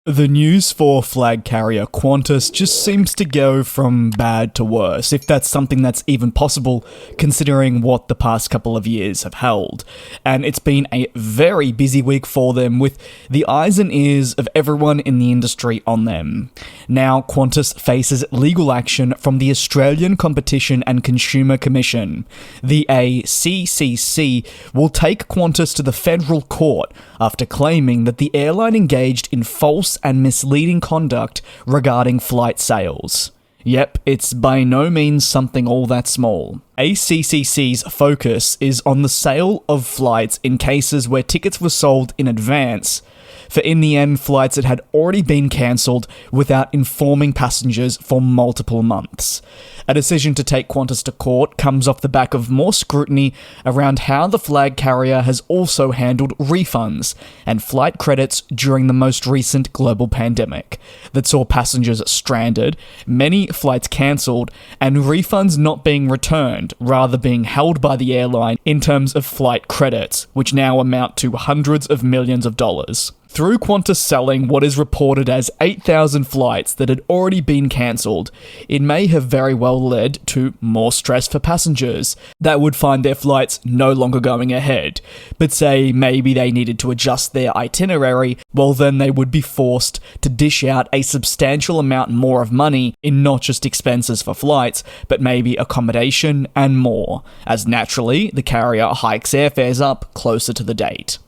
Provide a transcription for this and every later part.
The news for flag carrier Qantas just seems to go from bad to worse, if that's something that's even possible, considering what the past couple of years have held. And it's been a very busy week for them, with the eyes and ears of everyone in the industry on them. Now, Qantas faces legal action from the Australian Competition and Consumer Commission. The ACCC will take Qantas to the federal court after claiming that the airline engaged in false and misleading conduct regarding flight sales. Yep, it's by no means something all that small. ACCC's focus is on the sale of flights in cases where tickets were sold in advance, for in the end, flights that had already been cancelled without informing passengers for multiple months. A decision to take Qantas to court comes off the back of more scrutiny around how the flag carrier has also handled refunds and flight credits during the most recent global pandemic that saw passengers stranded, many flights cancelled, and refunds not being returned, rather being held by the airline in terms of flight credits, which now amount to hundreds of millions of dollars. Through Qantas selling what is reported as 8,000 flights that had already been cancelled, it may have very well led to more stress for passengers that would find their flights no longer going ahead, but say maybe they needed to adjust their itinerary, well then they would be forced to dish out a substantial amount more of money in not just expenses for flights, but maybe accommodation and more, as naturally the carrier hikes airfares up closer to the date.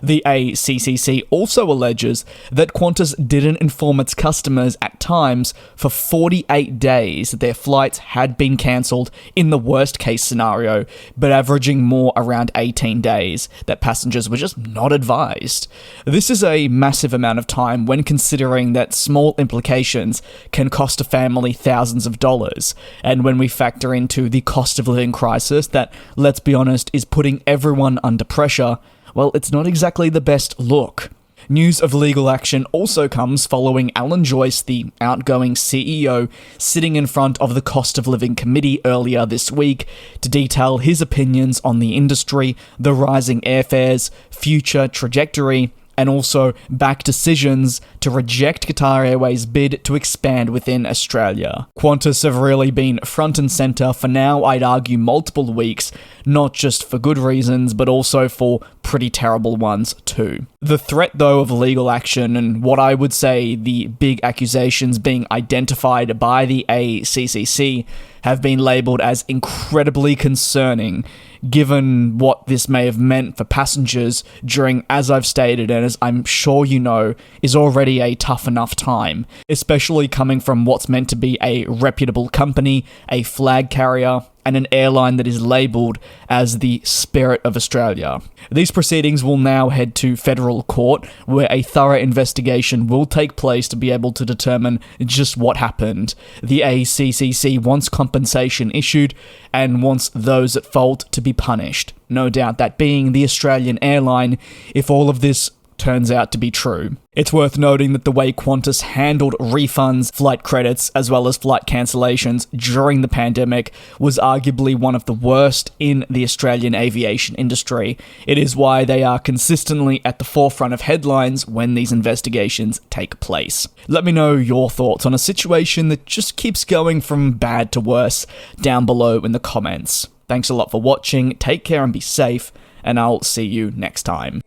The ACCC also alleges that Qantas didn't inform its customers at times for 48 days that their flights had been cancelled in the worst case scenario, but averaging more around 18 days that passengers were just not advised. This is a massive amount of time when considering that small implications can cost a family thousands of dollars, and when we factor into the cost of living crisis that, let's be honest, is putting everyone under pressure, well, it's not exactly the best look. News of legal action also comes following Alan Joyce, the outgoing CEO, sitting in front of the Cost of Living Committee earlier this week to detail his opinions on the industry, the rising airfares, future trajectory, and also back decisions to reject Qatar Airways' bid to expand within Australia. Qantas have really been front and centre for now, I'd argue, multiple weeks, not just for good reasons, but also for pretty terrible ones too. The threat, though, of legal action and what I would say the big accusations being identified by the ACCC have been labelled as incredibly concerning, given what this may have meant for passengers during, as I've stated, and as I'm sure you know, is already a tough enough time, especially coming from what's meant to be a reputable company, a flag carrier, and an airline that is labelled as the Spirit of Australia. These proceedings will now head to federal court, where a thorough investigation will take place to be able to determine just what happened. The ACCC wants compensation issued and wants those at fault to be punished. No doubt that being the Australian airline, if all of this turns out to be true. It's worth noting that the way Qantas handled refunds, flight credits, as well as flight cancellations during the pandemic was arguably one of the worst in the Australian aviation industry. It is why they are consistently at the forefront of headlines when these investigations take place. Let me know your thoughts on a situation that just keeps going from bad to worse down below in the comments. Thanks a lot for watching, take care and be safe, and I'll see you next time.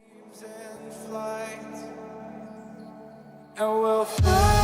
And we'll fly.